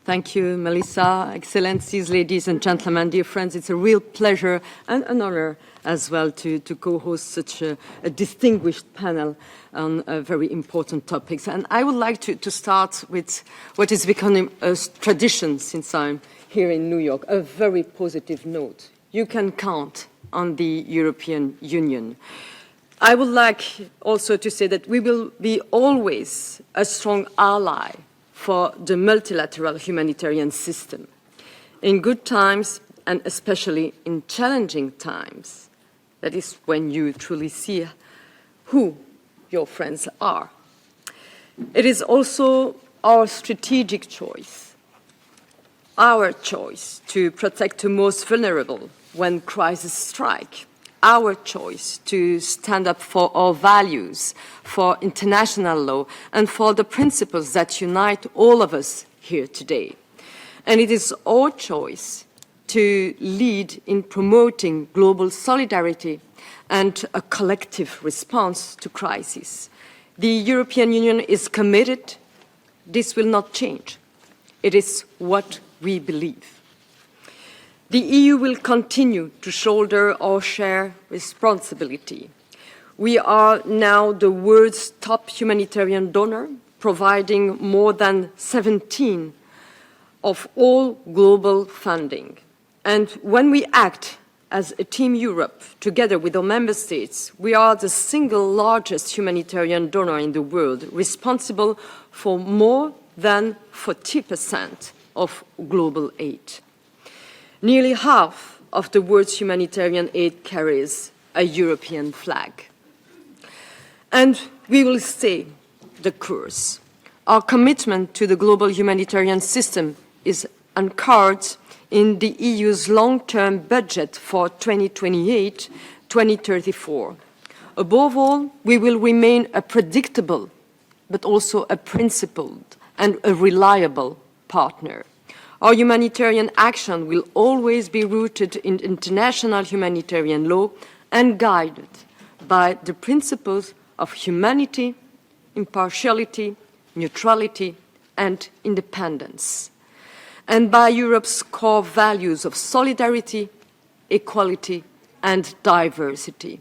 Thank you, Melissa. Excellencies, ladies and gentlemen, dear friends, it's a real pleasure and an honor as well to co-host such a distinguished panel on very important topics. And I would like to start with what is becoming a tradition since I'm here in New York, a very positive note. You can count on the European Union. I would like also to say that we will be always a strong ally for the multilateral humanitarian system, in good times and especially in challenging times. That is when you truly see who your friends are. It is also our strategic choice, our choice to protect the most vulnerable when crises strike, our choice to stand up for our values, for international law, and for the principles that unite all of us here today. And it is our choice to lead in promoting global solidarity and a collective response to crisis. The European Union is committed. This will not change. It is what we believe. The EU will continue to shoulder our shared responsibility. We are now the world's top humanitarian donor, providing more than 17% of all global funding. And when we act as a Team Europe, together with our member states, we are the single largest humanitarian donor in the world, responsible for more than 40% of global aid. Nearly half of the world's humanitarian aid carries a European flag. And we will stay the course. Our commitment to the global humanitarian system is anchored in the EU's long-term budget for 2028-2034. Above all, we will remain a predictable, but also a principled and a reliable partner. Our humanitarian action will always be rooted in international humanitarian law and guided by the principles of humanity, impartiality, neutrality, and independence, and by Europe's core values of solidarity, equality, and diversity.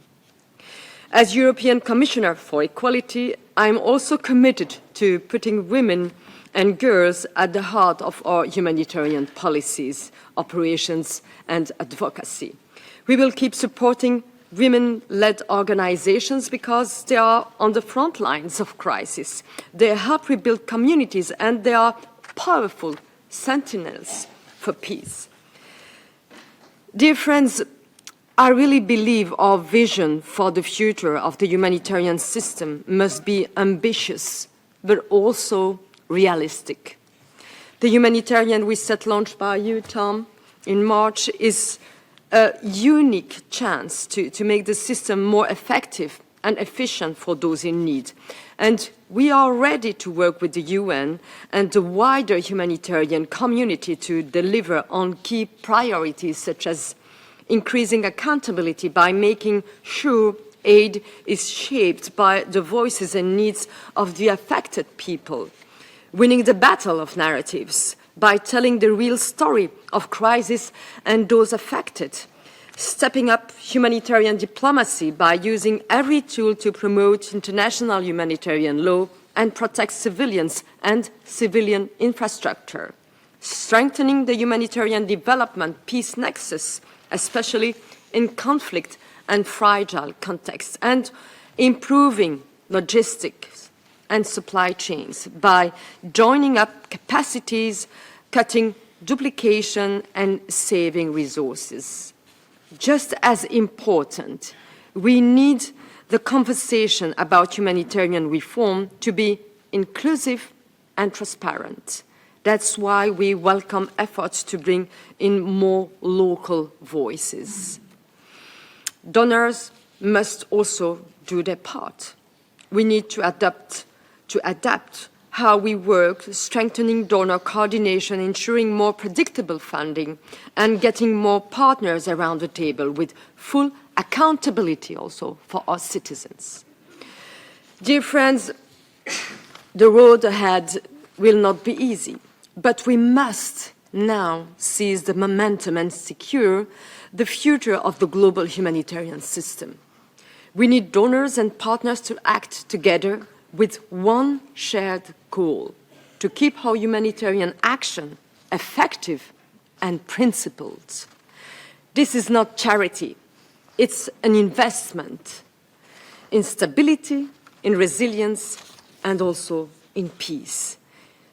As European Commissioner for Equality, I am also committed to putting women and girls at the heart of our humanitarian policies, operations, and advocacy. We will keep supporting women-led organizations because they are on the front lines of crisis. They help rebuild communities, and they are powerful sentinels for peace. Dear friends, I really believe our vision for the future of the humanitarian system must be ambitious, but also realistic. The humanitarian reset launched by you, Tom, in March is a unique chance to make the system more effective and efficient for those in need. And we are ready to work with the UN and the wider humanitarian community to deliver on key priorities such as increasing accountability by making sure aid is shaped by the voices and needs of the affected people, winning the battle of narratives by telling the real story of crisis and those affected, stepping up humanitarian diplomacy by using every tool to promote international humanitarian law and protect civilians and civilian infrastructure, strengthening the humanitarian development peace nexus, especially in conflict and fragile contexts, and improving logistics and supply chains by joining up capacities, cutting duplication, and saving resources. Just as important, we need the conversation about humanitarian reform to be inclusive and transparent. That's why we welcome efforts to bring in more local voices. Donors must also do their part. We need to adapt how we work, strengthening donor coordination, ensuring more predictable funding, and getting more partners around the table with full accountability also for our citizens. Dear friends, the road ahead will not be easy. But we must now seize the momentum and secure the future of the global humanitarian system. We need donors and partners to act together with one shared goal, to keep our humanitarian action effective and principled. This is not charity, it's an investment in stability, in resilience, and also in peace.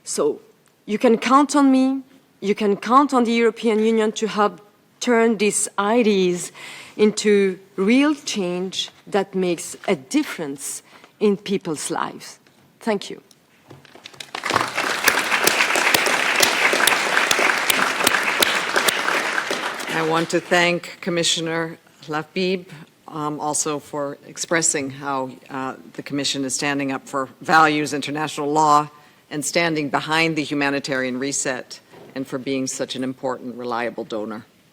So you can count on me, you can count on the European Union to help turn these ideas into real change that makes a difference in people's lives. Thank you. I want to thank Commissioner Lahbib also for expressing how the Commission is standing up for values, international law, and standing behind the humanitarian reset, and for being such an important, reliable donor.